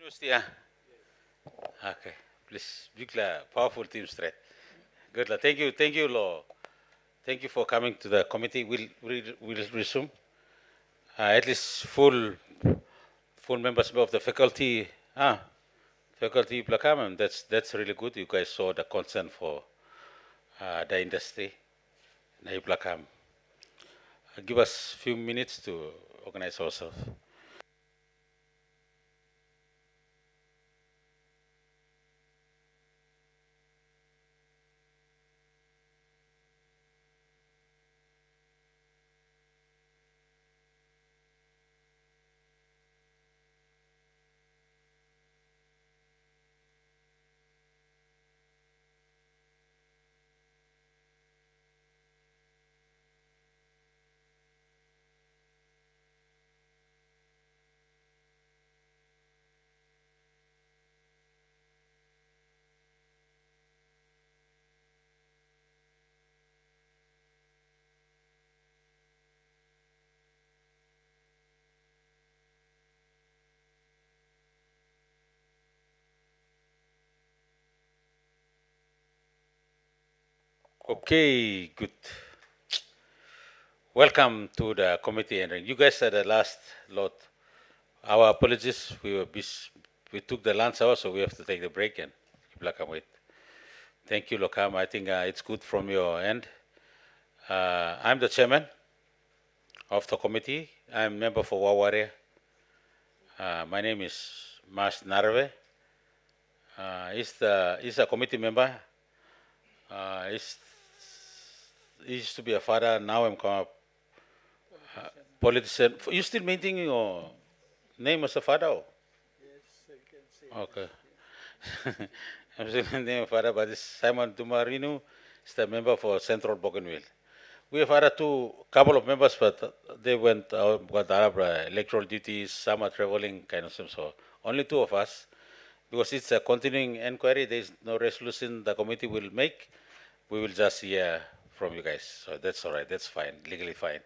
University, ah? Okay. Please, big powerful team straight. Good. Thank you, Lo. Thank you for coming to the committee. We'll resume. At least full members of the faculty. Faculty Plakam. That's really good. You guys saw the concern for the industry. Now Plakam. Give us a few minutes to organize ourselves. Okay, good. Welcome to the committee, and you guys are the last lot. Our apologies. We took the lunch hour, so we have to take the break and black and white. Thank you, Lokam. I think it's good from your end. I'm the chairman of the committee. I'm member for Waware. My name is Mas Narve. He's a committee member. He used to be a father. Now I'm come up politician. You still maintaining your name as a father? Yes, I can say. Okay. I'm still maintaining a father, but this Simon Dumarino is the member for Central Bougainville. We have other couple of members, but they went out, got other electoral duties. Some are traveling, kind of stuff. So only two of us, because it's a continuing inquiry. There is no resolution the committee will make. We will just hear from you guys. So that's all right. That's fine. Legally fine.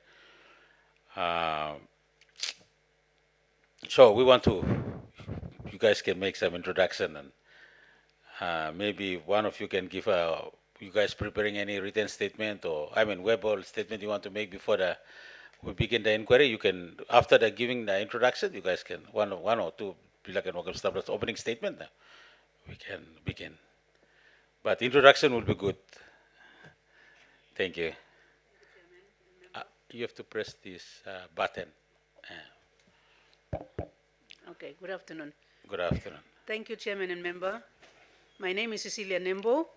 So we want to. You guys can make some introduction, and maybe one of you can give a. You guys preparing any written statement or verbal statement you want to make before we begin the inquiry? You can after the giving the introduction. You guys can one or two. Like an opening statement. We can begin. But introduction will be good. Thank you. You have to press this button. Okay, good afternoon. Good afternoon. Thank you, Chairman and Member. My name is Cecilia Nembo.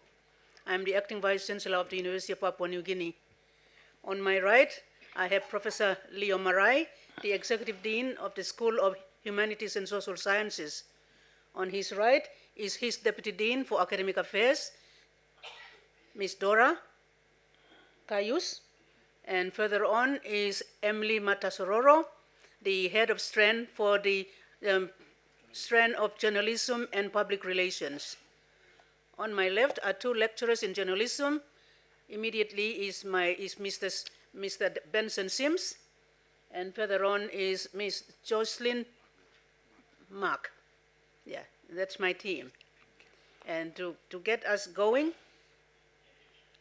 I'm the Acting Vice Chancellor of the University of Papua New Guinea. On my right, I have Professor Leo Marai, the Executive Dean of the School of Humanities and Social Sciences. On his right is his Deputy Dean for Academic Affairs, Ms. Dora Cayus. And further on is Emily Matasororo, the head of strand for the strand of journalism and public relations. On my left are two lecturers in journalism. Immediately is Mr. Benson Sims, and further on is Ms. Jocelyn Mark. Yeah, that's my team. And to get us going,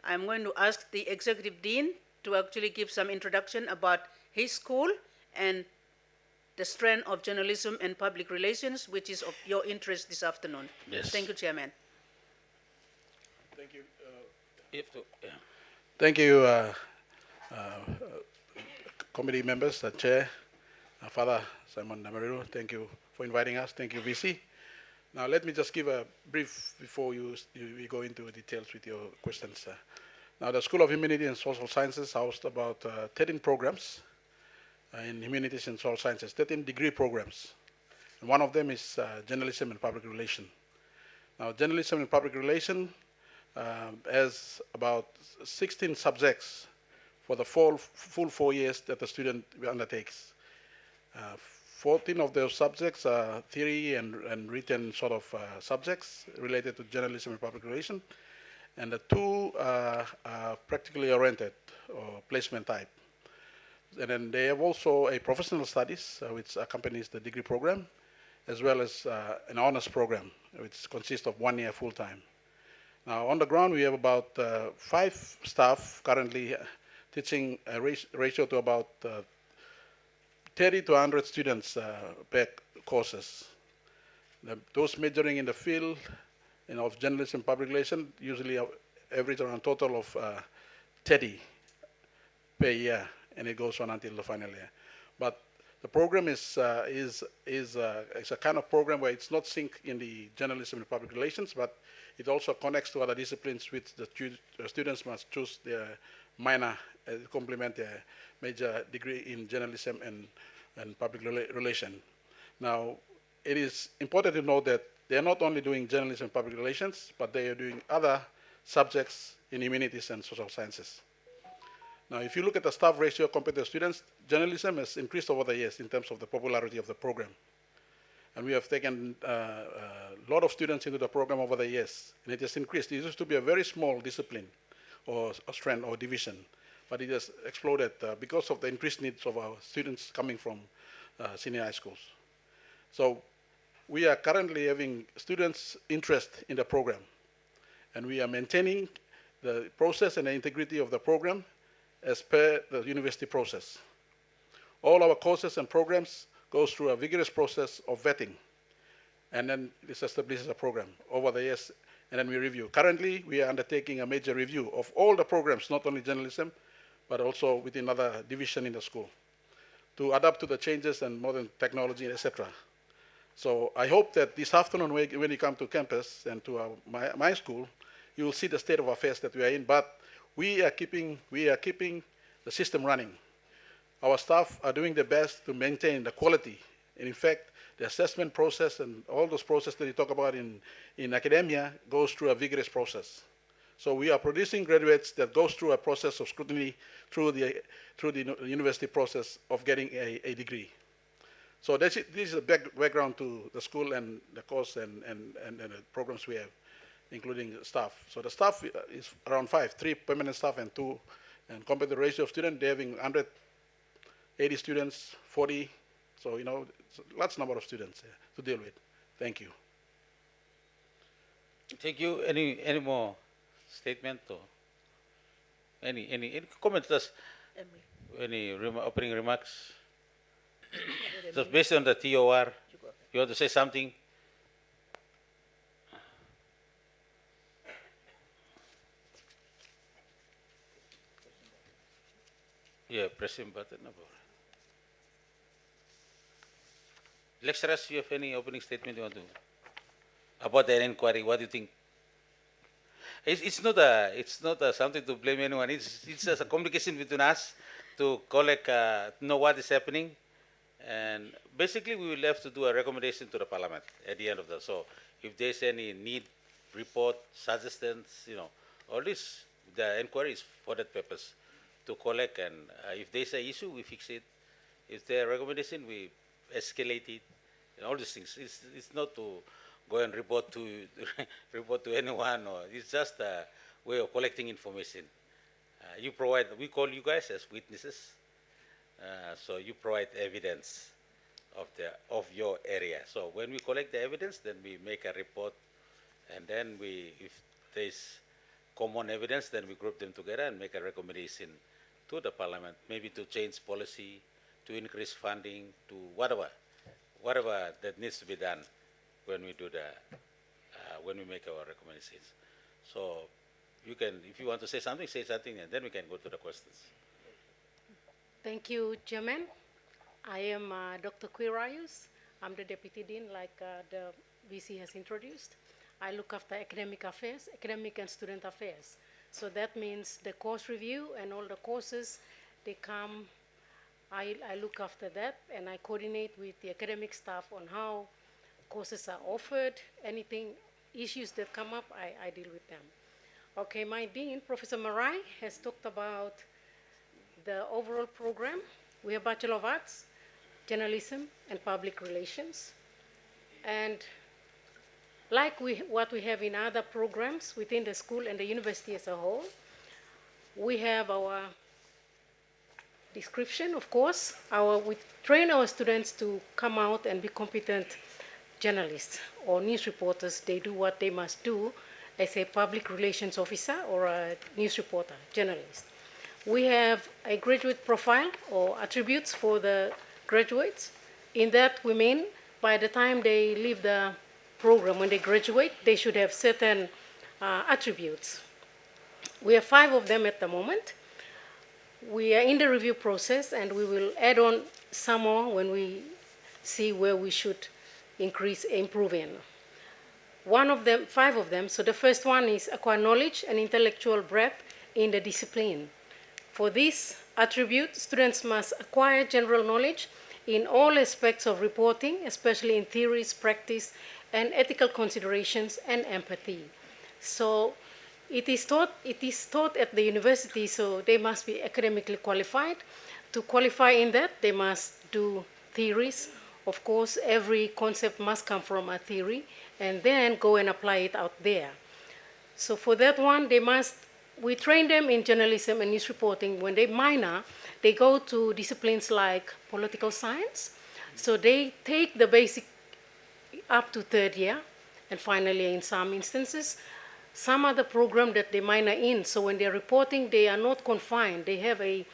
I'm going to ask the Executive Dean to actually give some introduction about his school and the strand of journalism and public relations, which is of your interest this afternoon. Yes. Thank you, Chairman. Thank you. Yeah. Thank you, committee members, Chair, Father Simon Namarino. Thank you for inviting us. Thank you, VC. Now, let me just give a brief before we go into details with your questions. Now, the School of Humanities and Social Sciences housed about 13 programs in humanities and social sciences, 13 degree programs. And one of them is journalism and public relation. Now, journalism and public relation has about 16 subjects for the full 4 years that the student undertakes. 14 of those subjects are theory and written sort of subjects related to journalism and public relation, and the two are practically oriented or placement type. And then they have also a professional studies which accompanies the degree program, as well as an honors program, which consists of 1 year full-time. Now, on the ground, we have about 5 staff currently teaching a ratio to about 30 to 100 students per courses. Those majoring in the field of journalism and public relations usually average around a total of 30 per year, and it goes on until the final year. But the program is a kind of program where it's not synced in the journalism and public relations, but it also connects to other disciplines which the students must choose their minor complement their major degree in journalism and public relation. Now, it is important to note that they are not only doing journalism and public relations, but they are doing other subjects in humanities and social sciences. Now, if you look at the staff ratio compared to the students, journalism has increased over the years in terms of the popularity of the program. And we have taken a lot of students into the program over the years, and it has increased. It used to be a very small discipline or a strand or division, but it has exploded because of the increased needs of our students coming from senior high schools. So we are currently having students' interest in the program, and we are maintaining the process and the integrity of the program as per the university process. All our courses and programs goes through a vigorous process of vetting, and then this establishes a program over the years, and then we review. Currently, we are undertaking a major review of all the programs, not only journalism, but also within other division in the school, to adapt to the changes and modern technology, etc. So I hope that this afternoon, when you come to campus and to my school, you will see the state of affairs that we are in, but we are keeping the system running. Our staff are doing their best to maintain the quality. And in fact, the assessment process and all those processes that you talk about in academia goes through a vigorous process. So we are producing graduates that goes through a process of scrutiny through the university process of getting a degree. So this is a background to the school and the course and the programs we have, including staff. So the staff is around 5, 3 permanent staff and 2, and compared to the ratio of students, they're having 180 students, 40, so it's a large number of students to deal with. Thank you. Thank you. Any more statement or any comments? Any opening remarks? Just based on the TOR, you want to say something? Yeah, pressing button. Lecturers, you have any opening statement you want to about the inquiry? What do you think? It's not something to blame anyone. It's just a communication between us to collect, know what is happening, and basically we will have to do a recommendation to the Parliament at the end of that. So if there's any need, report, suggestions, all this, the inquiry is for that purpose, to collect, and if there's an issue, we fix it. If there's a recommendation, we escalate it, and all these things. It's not to go and report to report to anyone, or it's just a way of collecting information. You provide, we call you guys as witnesses, so you provide evidence of your area. So when we collect the evidence, then we make a report, and then if there's common evidence, then we group them together and make a recommendation to the Parliament, maybe to change policy, to increase funding, to whatever that needs to be done when we do when we make our recommendations. So you can, if you want to say something, and then we can go to the questions. Thank you, Chairman. I am Dr. Quirayus. I'm the Deputy Dean, like the VC has introduced. I look after academic affairs, academic and student affairs. So that means the course review and all the courses, they come, I look after that, and I coordinate with the academic staff on how courses are offered, anything, issues that come up, I deal with them. Okay, my dean, Professor Marai, has talked about the overall program. We have Bachelor of Arts, Journalism and Public Relations. And like what we have in other programs within the school and the university as a whole, we have our description, of course. We train our students to come out and be competent journalists or news reporters, they do what they must do as a public relations officer or a news reporter, journalist. We have a graduate profile or attributes for the graduates. In that, we mean by the time they leave the program, when they graduate, they should have certain attributes. We have 5 of them at the moment. We are in the review process, and we will add on some more when we see where we should improve in. 5 of them, so the first one is acquire knowledge and intellectual breadth in the discipline. For this attribute, students must acquire general knowledge in all aspects of reporting, especially in theories, practice, and ethical considerations and empathy. So it is taught at the university, so they must be academically qualified. To qualify in that, they must do theories. Of course, every concept must come from a theory, and then go and apply it out there. So for that one, we train them in journalism and news reporting. When they minor, they go to disciplines like political science. So they take the basic up to 3rd year, and finally, in some instances, some other program that they minor in. So when they're reporting, they are not confined. They have a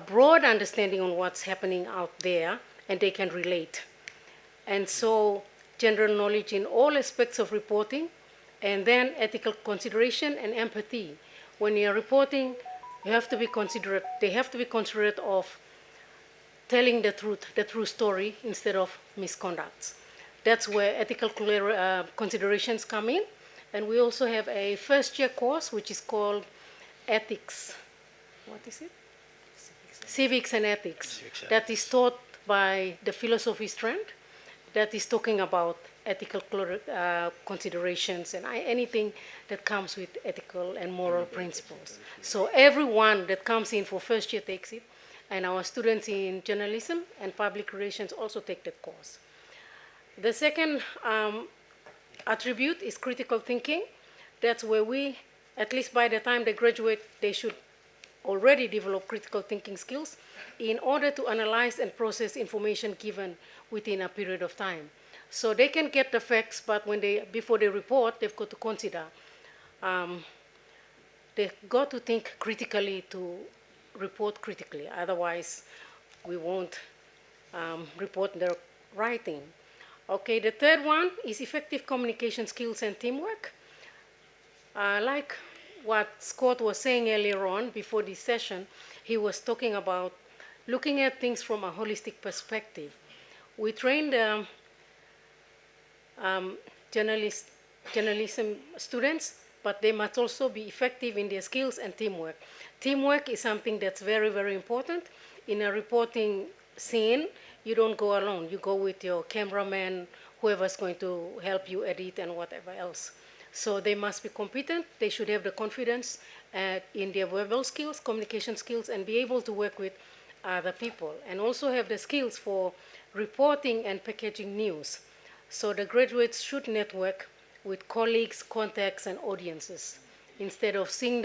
broad understanding on what's happening out there, and they can relate. And so general knowledge in all aspects of reporting, and then ethical consideration and empathy. When you're reporting, you have to be considerate. They have to be considerate of telling the truth, the true story, instead of misconducts. That's where ethical considerations come in. And we also have a first-year course, which is called Ethics. What is it? Civics and Ethics. That is taught by the philosophy strand. That is talking about ethical considerations and anything that comes with ethical and moral principles. So everyone that comes in for first year takes it, and our students in journalism and public relations also take that course. The second attribute is critical thinking. That's where we, at least by the time they graduate, they should already develop critical thinking skills in order to analyze and process information given within a period of time. So they can get the facts, but before they report, they've got to consider. They've got to think critically to report critically. Otherwise, we won't report their writing. Okay, the third one is effective communication skills and teamwork. Like what Scott was saying earlier on before this session, he was talking about looking at things from a holistic perspective. We trained journalism students, but they must also be effective in their skills and teamwork. Teamwork is something that's very, very important. In a reporting scene, you don't go alone. You go with your cameraman, whoever's going to help you edit and whatever else. So they must be competent. They should have the confidence in their verbal skills, communication skills, and be able to work with other people, and also have the skills for reporting and packaging news. So the graduates should network with colleagues, contacts, and audiences. Instead of seeing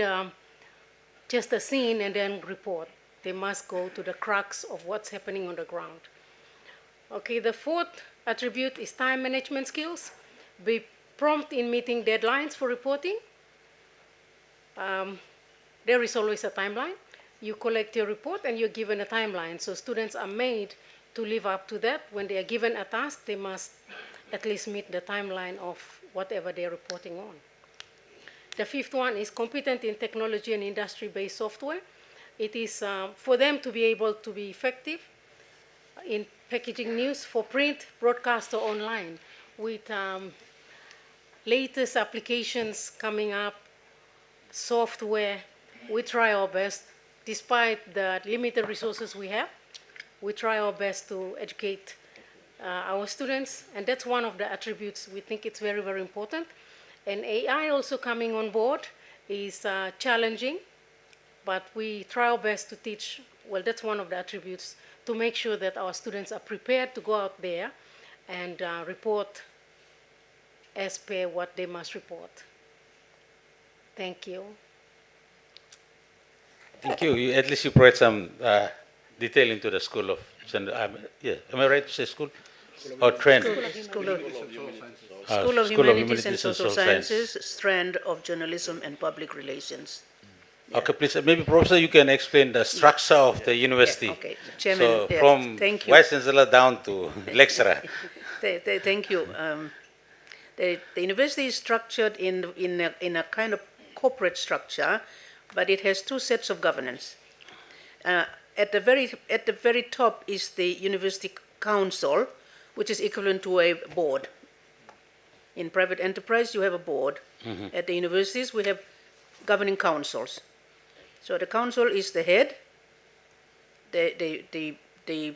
just a scene and then report, they must go to the crux of what's happening on the ground. Okay, the fourth attribute is time management skills. Be prompt in meeting deadlines for reporting. There is always a timeline. You collect your report and you're given a timeline. So students are made to live up to that. When they are given a task, they must at least meet the timeline of whatever they're reporting on. The fifth one is competent in technology and industry-based software. It is for them to be able to be effective in packaging news for print, broadcast, or online. With latest applications coming up, software, we try our best. Despite the limited resources we have, we try our best to educate our students, and that's one of the attributes we think it's very, very important. And AI also coming on board is challenging, but we try our best to teach. Well, that's one of the attributes, to make sure that our students are prepared to go out there and report as per what they must report. Thank you. Thank you. At least you provide some detail into the school of gender. Yeah, am I right to say school? or trend? School of School of Humanities and Social Sciences, strand of Journalism and Public Relations. Okay, please, maybe Professor, you can explain the structure of the university. Okay, Chairman, So yeah, from thank you. Vice Chancellor down to lecturer. Thank you. The university is structured in a kind of corporate structure, but it has two sets of governance. At the very top is the University Council, which is equivalent to a board. In private enterprise, you have a board. At the universities, we have governing councils. So the council is the head. The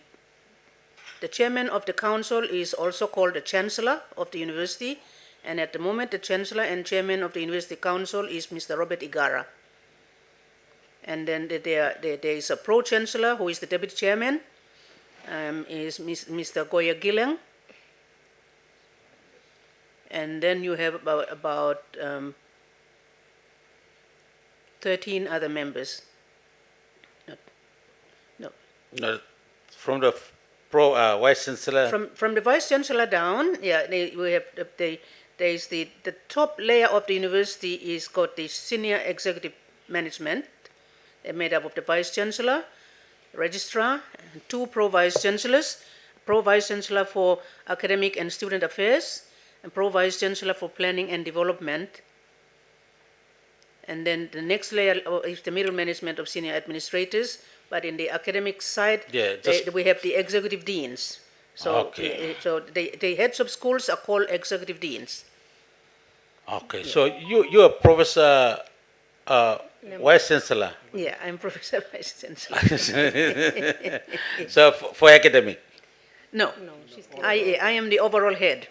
chairman of the council is also called the chancellor of the university, and at the moment the chancellor and chairman of the university council is Mr. Robert Igara. And then there is a pro-chancellor who is the deputy chairman, is Mr. Goya Gillang. And then you have about 13 other members. No, from the Vice Chancellor. From the Vice Chancellor down, yeah, we have the top layer of the university is called the Senior Executive Management. They're made up of the Vice Chancellor, Registrar, and two Pro-Vice Chancellors, Pro-Vice Chancellor for Academic and Student Affairs, and Pro-Vice Chancellor for Planning and Development. And then the next layer is the middle management of senior administrators, but in the academic side, we have the executive deans. So, so the heads of schools are called executive deans. Okay, so you are Professor Vice Chancellor. Yeah, I'm Professor Vice Chancellor. So for academic. No, I am the overall head.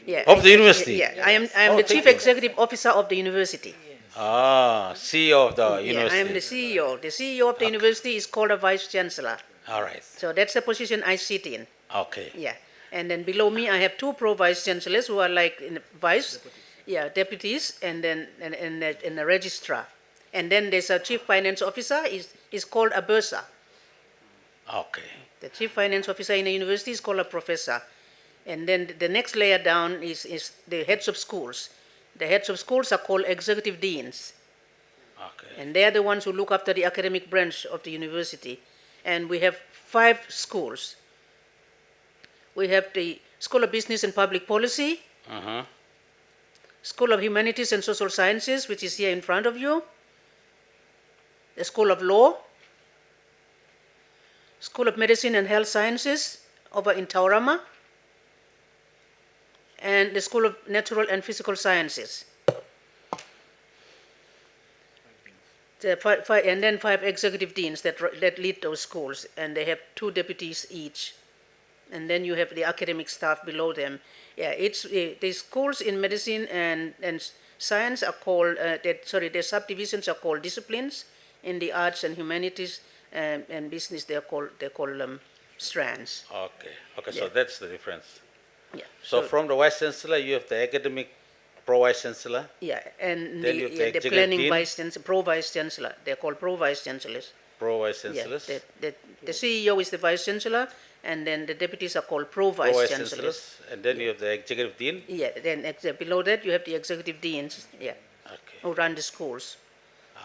Yeah, of the university. Yeah, I am the chief executive officer of the university. Ah, CEO of the university. Yeah, I am the CEO. The CEO of the university is called a Vice Chancellor. All right. So that's the position I sit in. Okay. Yeah, and then below me I have two Pro-Vice Chancellors who are like in vice, deputies, and then and a registrar. And then there's a chief finance officer, is called a bursar. Okay. The chief finance officer in a university is called a professor. And then the next layer down is the heads of schools. The heads of schools are called executive deans. Okay. And they are the ones who look after the academic branch of the university. And we have 5 schools. We have the School of Business and Public Policy, School of Humanities and Social Sciences, which is here in front of you, the School of Law, School of Medicine and Health Sciences over in Taurama, and the School of Natural and Physical Sciences. And then 5 executive deans that lead those schools, and they have 2 deputies each. And then you have the academic staff below them. Yeah, the schools in medicine and science are called, their subdivisions are called disciplines. In the arts and humanities and business, they call strands. Okay. Okay. Yeah. So that's the difference. Yeah. So from the Vice Chancellor, you have the academic Pro-Vice Chancellor. Yeah, and Then you have the the executive planning dean. Vice Chancellor, Pro-Vice Chancellor. They're called Pro-Vice Chancellors. Pro-Vice Yeah, Chancellors. the CEO is the Vice Chancellor, and then the deputies are called Pro-Vice Pro-Vice Chancellors. And then you have the executive dean. Yeah, then below that you have the executive deans. Yeah, Okay. who run the schools.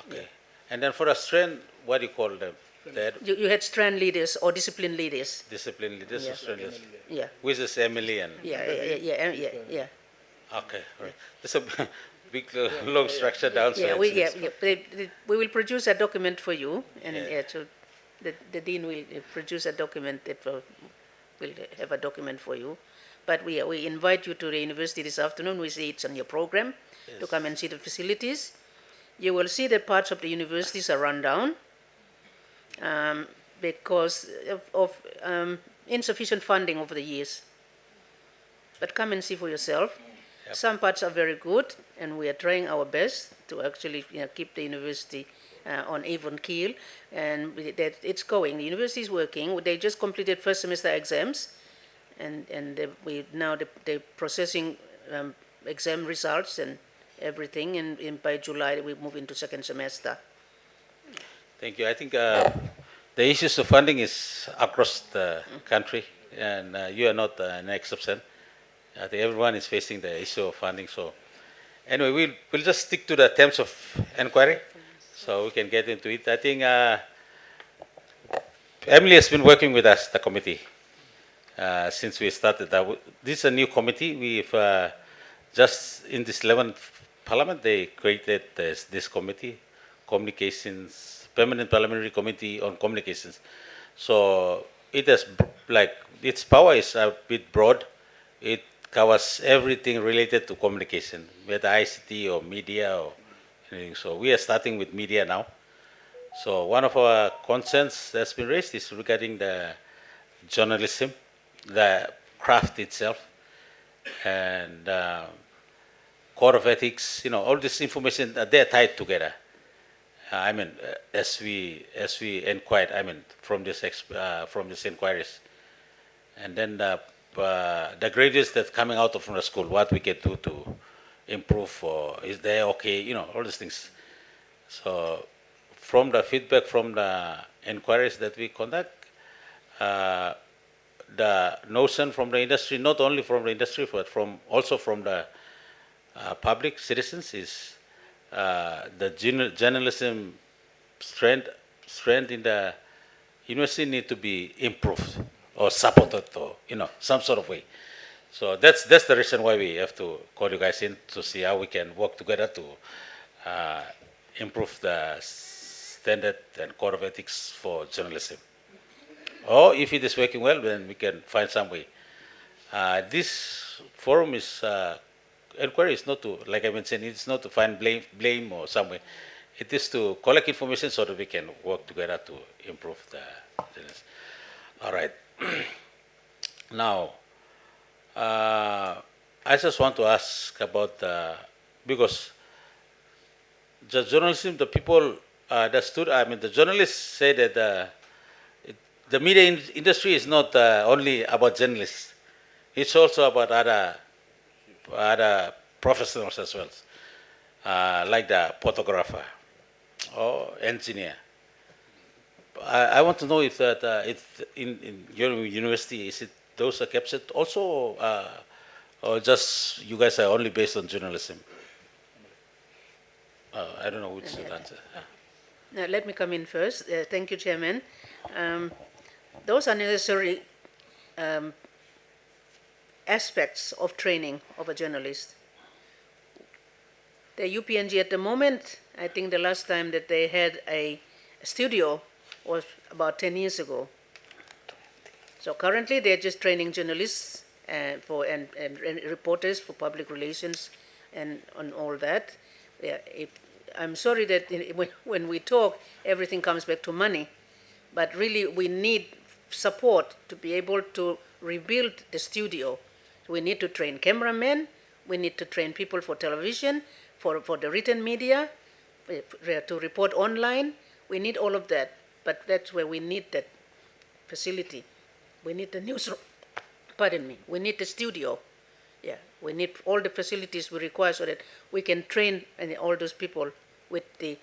Okay. And then for a strand, what do you call them? The You had strand leaders or discipline leaders. discipline leaders Yeah. or strand leaders? Yeah, Which is Emilian. yeah. Okay. All right. There's a big, long structure downstairs. We will produce a document for you, and Yeah. so the dean will produce a document that will have a document for you. But we invite you to the university this afternoon. We see it's on your program to come and see the facilities. You will see that parts of the universities are run down because of insufficient funding over the years. But come and see for yourself. Yep. Some parts are very good, and we are trying our best to actually keep the university on even keel, and it's going. The university is working. They just completed first semester exams, and they're processing exam results and everything, and by July we move into second semester. Thank you. I think the issues of funding is across the country. and you are not an exception. I think everyone is facing the issue of funding. So anyway, we'll just stick to the terms of inquiry, so we can get into it. I think Emily has been working with us, the committee, since we started. This is a new committee. We've just in this 11th Parliament, they created this committee, communications, permanent parliamentary committee on communications. So it has like its power is a bit broad. It covers everything related to communication, whether ICT or media or anything. So we are starting with media now. So one of our concerns that's been raised is regarding the journalism, the craft itself, and code of ethics. All this information they're tied together. As we inquired, from this inquiries, and then the graduates that's coming out from the school, what we can do to improve, or is they okay? All these things. So from the feedback from the inquiries that we conduct, the notion from the industry, not only from the industry, but also from the public citizens, is the journalism strength in the university need to be improved or supported, or some sort of way. So that's the reason why we have to call you guys in to see how we can work together to improve the standard and code of ethics for journalism. Or if it is working well, then we can find some way. This forum is inquiry is not to, like I mentioned, it's not to find blame or some way. It is to collect information so that we can work together to improve the journalism. All right. Now, I just want to ask about because the journalism, the people the journalists say that the media industry is not only about journalists. It's also about other professionals as well, like the photographer or engineer. I want to know if that in your university, is it those are captured also, or just you guys are only based on journalism? I don't know which should answer. Now, let me come in first. Thank you, Chairman. Those are necessary aspects of training of a journalist. The UPNG at the moment, I think the last time that they had a studio was about 10 years ago. So currently they're just training journalists and reporters for public relations and on all that. Yeah, I'm sorry that when we talk, everything comes back to money, but really we need support to be able to rebuild the studio. We need to train cameramen, we need to train people for television, for the written media, to report online. We need all of that, but that's where we need that facility. We need the newsroom, pardon me, we need the studio. Yeah, we need all the facilities we require so that we can train all those people with the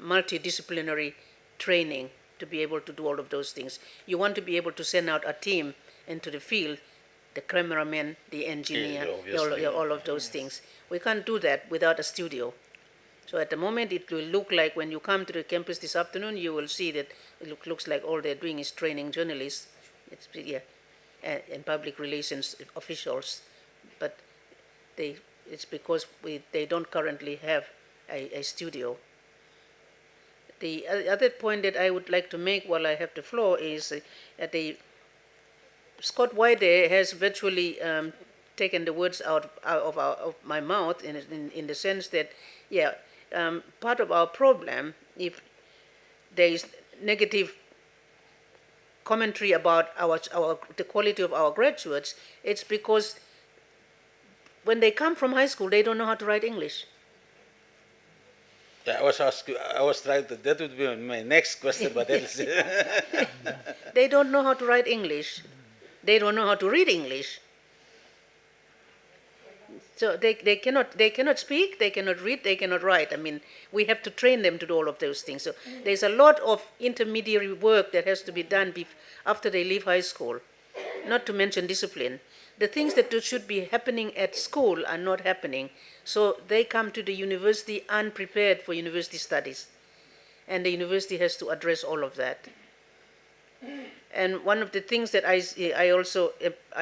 multidisciplinary training to be able to do all of those things. You want to be able to send out a team into the field, the cameraman, the engineer, all of those things. We can't do that without a studio. So at the moment, it will look like when you come to the campus this afternoon, you will see that it looks like all they're doing is training journalists. And public relations officials, but it's because they don't currently have a studio. The other point that I would like to make while I have the floor is that Scott White has virtually taken the words out of my mouth in the sense that, part of our problem, if there is negative commentary about the quality of our graduates, it's because when they come from high school, they don't know how to write English. Yeah, I was trying to, that would be my next question, but that is They don't know how to write English. They don't know how to read English. So they cannot speak, they cannot read, they cannot write. I mean, we have to train them to do all of those things. So there's a lot of intermediary work that has to be done after they leave high school, not to mention discipline. The things that should be happening at school are not happening. So they come to the university unprepared for university studies. And the university has to address all of that. And one of the things that I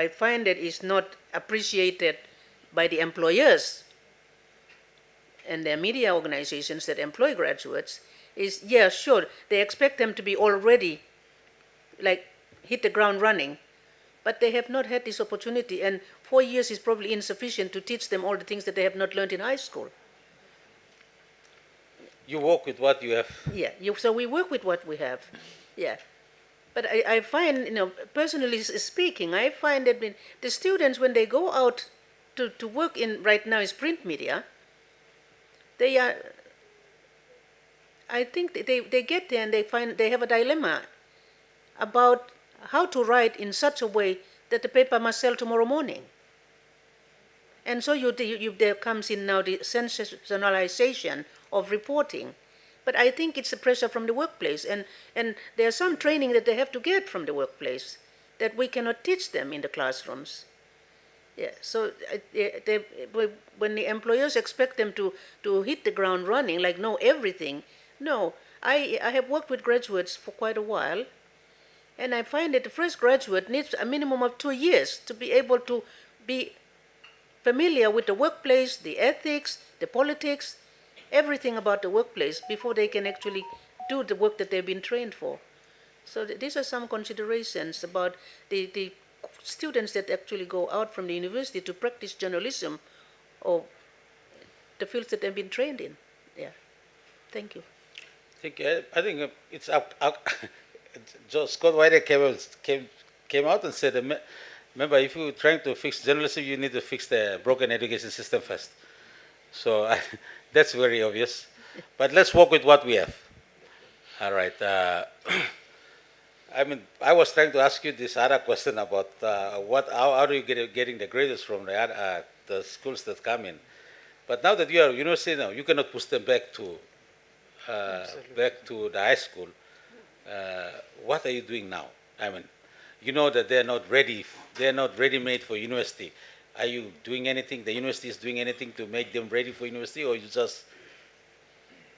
find that is not appreciated by the employers and their media organizations that employ graduates is, yeah, sure, they expect them to be already, like, hit the ground running, but they have not had this opportunity, and 4 years is probably insufficient to teach them all the things that they have not learned in high school. You work with what you have. Yeah, so we work with what we have, yeah. But I find, personally speaking, I find that the students, when they go out to work in right now is print media, I think they get there and they have a dilemma about how to write in such a way that the paper must sell tomorrow morning. And so there comes in now the sensationalization of reporting. But I think it's the pressure from the workplace, and there's some training that they have to get from the workplace that we cannot teach them in the classrooms. Yeah, so when the employers expect them to hit the ground running, like know everything, no. I have worked with graduates for quite a while, and I find that the first graduate needs a minimum of 2 years to be able to be familiar with the workplace, the ethics, the politics, everything about the workplace before they can actually do the work that they've been trained for. So these are some considerations about the students that actually go out from the university to practice journalism or the fields that they've been trained in. Yeah. Thank you. I think it's up. Scott White came out and said, remember, if you're trying to fix journalism, you need to fix the broken education system first. So that's very obvious. But let's work with what we have. All right. I was trying to ask you this other question about how are you getting the grades from the schools that come in. But now that you are university now, you cannot push them back to the high school. What are you doing now? I mean, you know that they're not ready. They're not ready-made for university. Are you doing anything? The university is doing anything to make them ready for university, or you just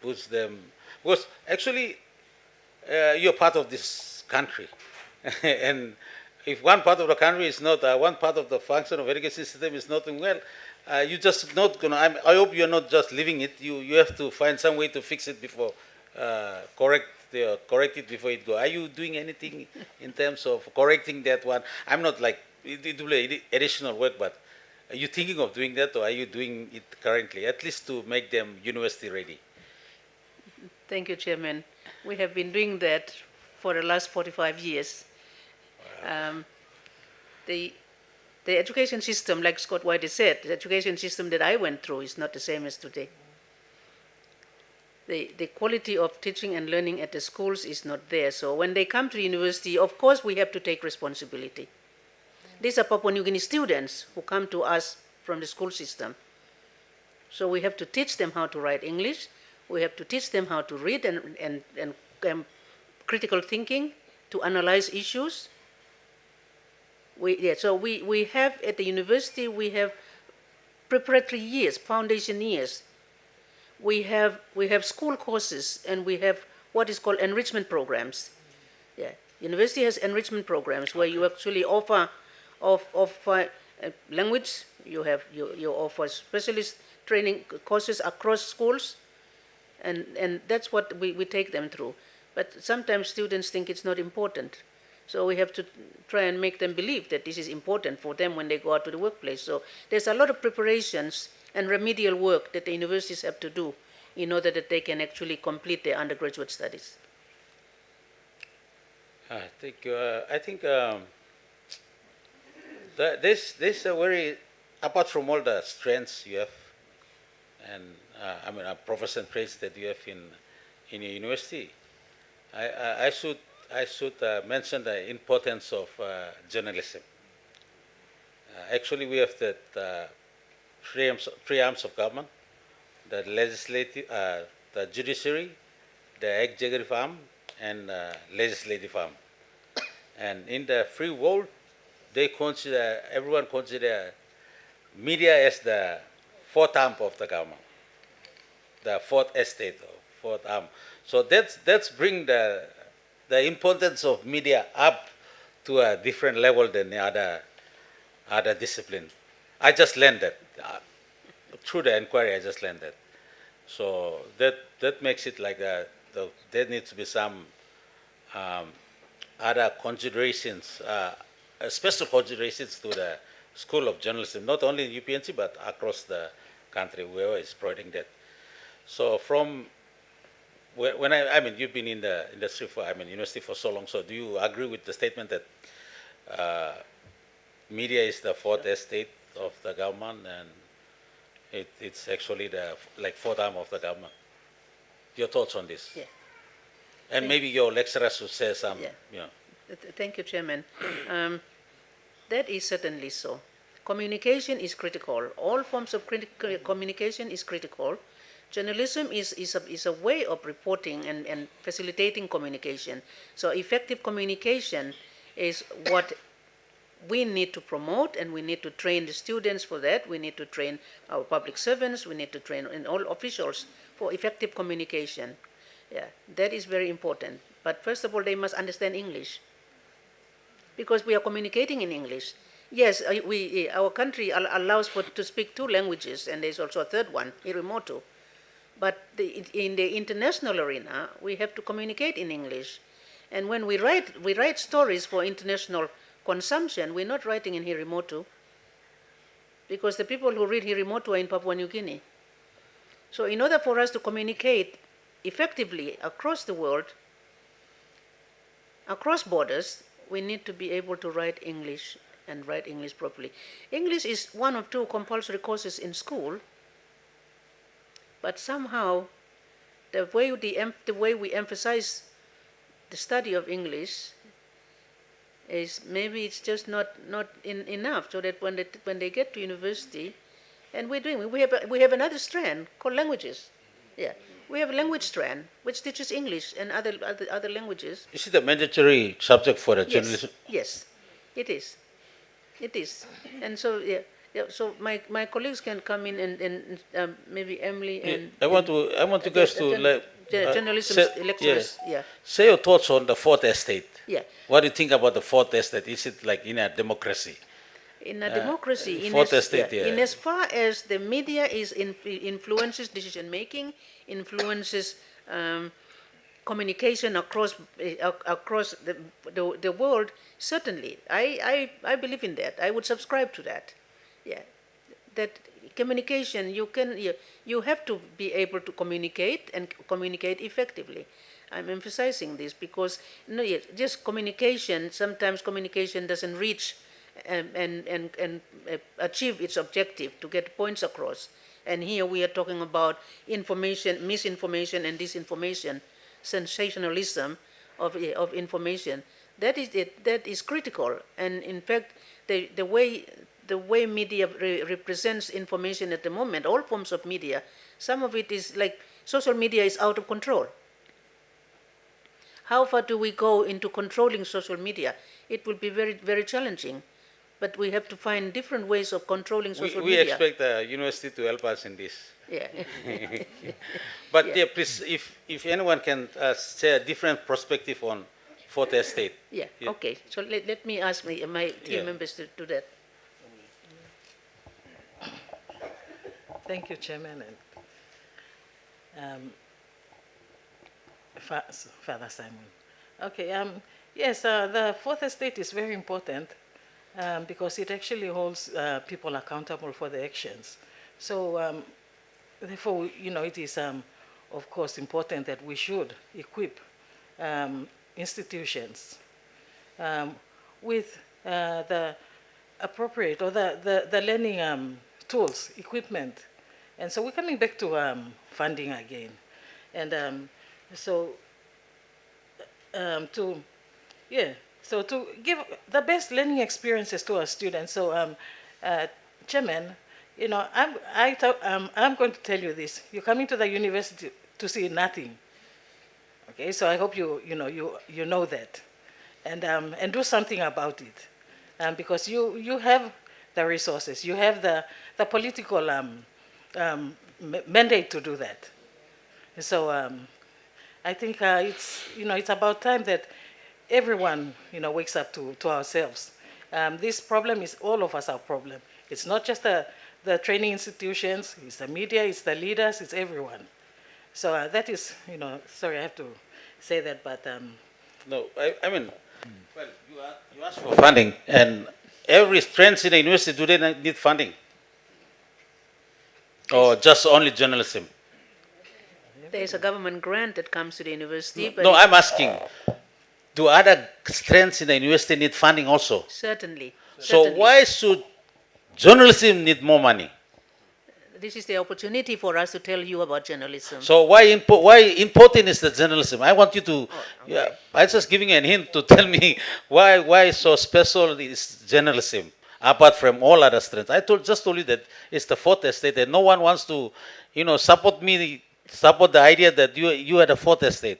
push them? Because actually, you're part of this country, and if one part of the country is not, one part of the function of education system is not doing well, you just not gonna. I hope you're not just leaving it. You have to find some way to fix it before correct it before it go. Are you doing anything in terms of correcting that one? I'm not like it will be additional work, but are you thinking of doing that, or are you doing it currently, at least to make them university ready? Thank you, Chairman. We have been doing that for the last 45 years. Wow. The education system, like Scott White said, the education system that I went through is not the same as today. The quality of teaching and learning at the schools is not there. So when they come to university, of course we have to take responsibility. These are Papua New Guinea students who come to us from the school system. So we have to teach them how to write English. We have to teach them how to read and critical thinking, to analyze issues. So we have at the university, we have preparatory years, foundation years. We have school courses, and we have what is called enrichment programs. Yeah, university has enrichment programs where you actually offer language. You offer specialist training courses across schools, and that's what we take them through. But sometimes students think it's not important. So we have to try and make them believe that this is important for them when they go out to the workplace. So there's a lot of preparations and remedial work that the universities have to do in order that they can actually complete their undergraduate studies. Thank you. I think this a very, apart from all the strengths you have, and a professional traits that you have in your university, I should mention the importance of journalism. Actually, we have that three arms of government: the legislative, the judiciary, the executive arm, and legislative arm. And in the free world, everyone consider media as the fourth arm of the government, the fourth estate, or fourth arm. So that's bring the importance of media up to a different level than the other discipline. I just learned that through the inquiry. I just learned that. So that makes it like there needs to be some um, other considerations, special considerations to the School of Journalism, not only in UPNC but across the country, whoever is providing that. So from when I mean, you've been in the industry for, I mean, university for so long. So do you agree with the statement that media is the fourth estate of the government, and it's actually the like fourth arm of the government? Your thoughts on this? Yeah. And maybe your lecturers should say some, Yeah. you know. Thank you, Chairman. That is certainly so. Communication is critical. All forms of communication is critical. Journalism is a way of reporting and facilitating communication. So effective communication is what we need to promote, and we need to train the students for that. We need to train our public servants. We need to train and all officials for effective communication. Yeah, that is very important. But first of all, they must understand English, because we are communicating in English. Yes, our country allows to speak two languages, and there's also a third one, Irimoto. But in the international arena, we have to communicate in English. And when we write stories for international consumption, we're not writing in Hirimoto, because the people who read Hirimoto are in Papua New Guinea. So in order for us to communicate effectively across the world, across borders, we need to be able to write English and write English properly. English is one of two compulsory courses in school, but somehow the way we emphasize the study of English is maybe it's just not enough, so that when they get to university, and we have another strand called languages. Yeah, we have a language strand which teaches English and other languages. Is it a mandatory subject for the journalism? Yes, it is. It is. And so so my colleagues can come in and maybe Emily and I want you guys to journalism lecturers. Yeah. Say your thoughts on the fourth estate. Yeah. What do you think about the fourth estate? Is it like in a democracy? In a democracy, fourth estate, in as far as the media influences decision making, influences communication across the world, certainly, I believe in that. I would subscribe to that. Yeah, that communication, you have to be able to communicate and communicate effectively. I'm emphasizing this because just communication, sometimes communication doesn't reach and achieve its objective to get points across. And here we are talking about information, misinformation and disinformation, sensationalism of information. That is critical. And in fact, the way media represents information at the moment, all forms of media, some of it is like social media is out of control. How far do we go into controlling social media? It will be very, very challenging. But we have to find different ways of controlling social media. We expect the university to help us in this. Yeah. But please, if anyone can share a different perspective on fourth estate. Yeah. Okay. So let me ask my team members to do that. Thank you, Chairman, and Father Simon. Okay. Yes, the fourth estate is very important. Because it actually holds people accountable for their actions. So therefore, it is, of course, important that we should equip institutions with the appropriate or the learning tools, equipment. And so we're coming back to funding again. And so to give the best learning experiences to our students. So, Chairman, You know, I'm going to tell you this. You're coming to the university to see nothing. Okay, so I hope you know that, and do something about it, because you have the resources, you have the political mandate to do that. So I think it's about time that everyone wakes up to ourselves. This problem is all of us our problem. It's not just the training institutions, it's the media, it's the leaders, it's everyone. So that is, sorry, I have to say that, but No, I mean, well, you asked for funding, and every strength in the university, do they need funding? Or just only journalism? There is a government grant that comes to the university, but No, I'm asking, do other strengths in the university need funding also? certainly. So certainly. why should journalism need more money? This is the opportunity for us to tell you about journalism. So why important is the journalism? I want you to, yeah, I'm just giving a hint to tell me why so special is journalism apart from all other strengths. Just told you that it's the fourth estate, and no one wants to, support the idea that you are the fourth estate.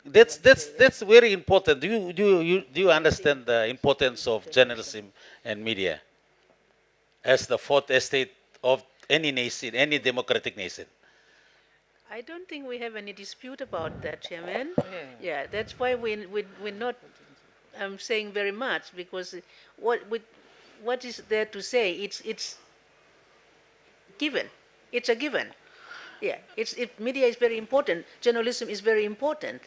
That's very important. Do you understand the importance of journalism and media as the fourth estate of any nation, any democratic nation? I don't think we have any dispute about that, Chairman. Yeah, that's why we're not saying very much, because what is there to say? It's given. It's a given. Yeah, media is very important. Journalism is very important.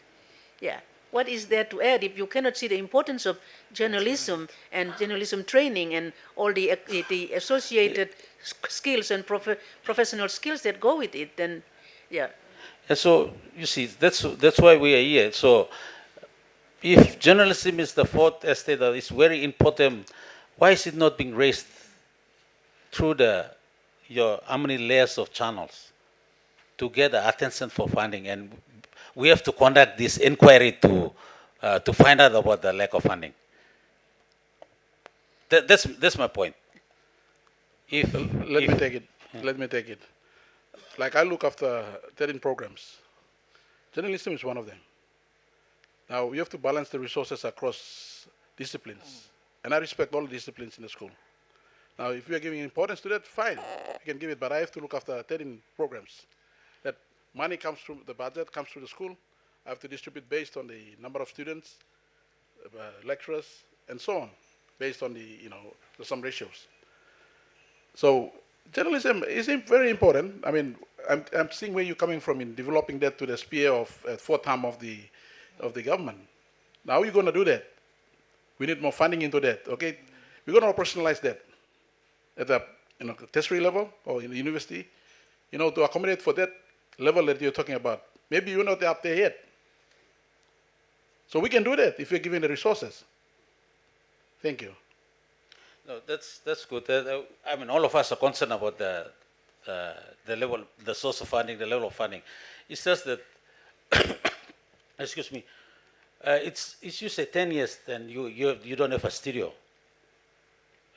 Yeah. What is there to add if you cannot see the importance of journalism and journalism training and all the associated skills and professional skills that go with it? Then, yeah. And so you see, that's why we are here. So if journalism is the fourth estate that is very important, why is it not being raised through your how many layers of channels to get the attention for funding? And we have to conduct this inquiry to find out about the lack of funding. That's my point. Let me take it. Like, I look after 13 programs. Journalism is one of them. Now, you have to balance the resources across disciplines. And I respect all disciplines in the school. Now, if you are giving importance to that, fine, you can give it, but I have to look after 13 programs. That money comes through the budget, comes through the school. I have to distribute based on the number of students, lecturers, and so on, based on some ratios. So journalism is very important. I mean, I'm seeing where you're coming from in developing that to the sphere of fourth arm of the government. Now you're going to do that. We need more funding into that. Okay, we're going to operationalize that at the tertiary level or in the university, to accommodate for that level that you're talking about. Maybe you're not up there yet. So we can do that if you're given the resources. Thank you. No, that's good. I mean, all of us are concerned about the level, the source of funding, the level of funding. It's just that, excuse me, it's you say 10 years, then you don't have a studio.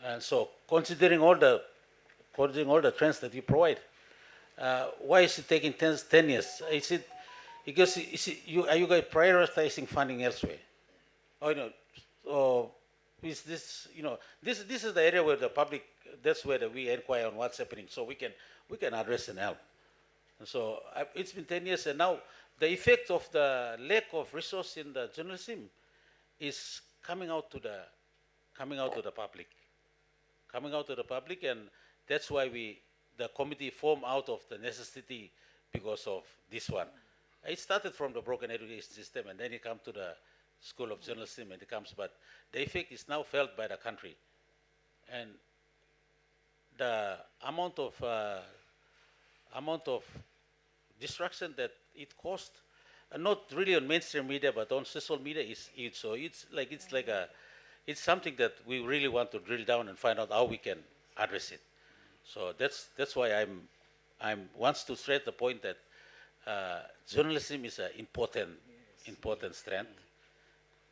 And so, considering all the trends that you provide, why is it taking 10 years? Is it because are you guys prioritizing funding elsewhere? Or is this this is the area where the public, that's where we inquire on what's happening, so we can address and help. And so it's been 10 years, and now the effect of the lack of resource in the journalism is coming out to the public, and that's why the committee formed out of the necessity because of this one. It started from the broken education system, and then it comes to the School of Journalism, and but the effect is now felt by the country, and the amount of destruction that it caused, not really on mainstream media but on social media, is huge. So it's something that we really want to drill down and find out how we can address it. So that's why I'm wants to stress the point that journalism is an important strength.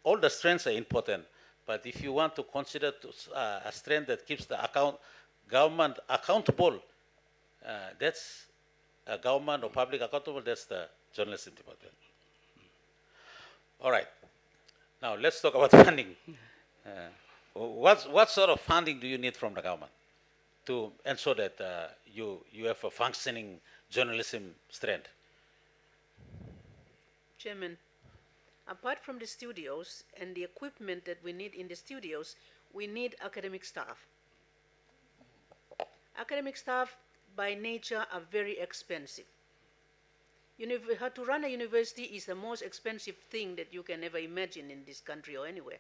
All the strengths are important, but if you want to consider a strength that keeps the government accountable, that's a government or public accountable, that's the journalism department. All right. Now let's talk about funding. What sort of funding do you need from the government to ensure that you have a functioning journalism strength? Chairman, apart from the studios and the equipment that we need in the studios, we need academic staff. Academic staff by nature are very expensive. To run a university is the most expensive thing that you can ever imagine in this country or anywhere.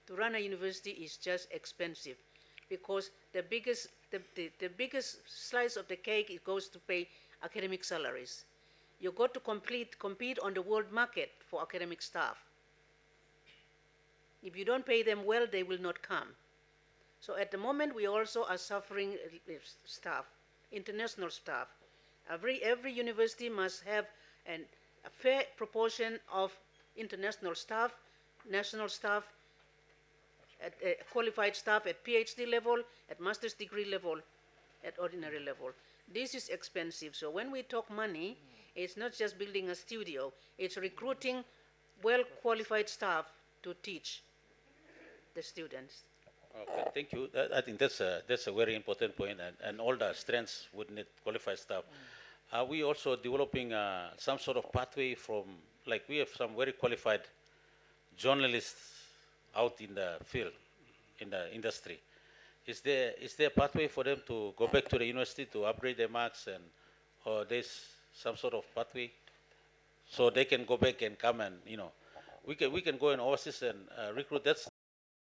To run a university is just expensive because the biggest slice of the cake, it goes to pay academic salaries. You got to compete on the world market for academic staff. If you don't pay them well, they will not come. So at the moment, we also are suffering staff, international staff. Every university must have a fair proportion of international staff, national staff, qualified staff at PhD level, at master's degree level, at ordinary level. This is expensive. So when we talk money, it's not just building a studio, it's recruiting well-qualified staff to teach the students. Okay, thank you. I think that's a very important point, and all the strengths would need qualified staff. Are we also developing some sort of pathway from, like we have some very qualified journalists out in the field, in the industry. Is there a pathway for them to go back to the university to upgrade their marks, and or there's some sort of pathway so they can go back and come and we can go in overseas and recruit. That's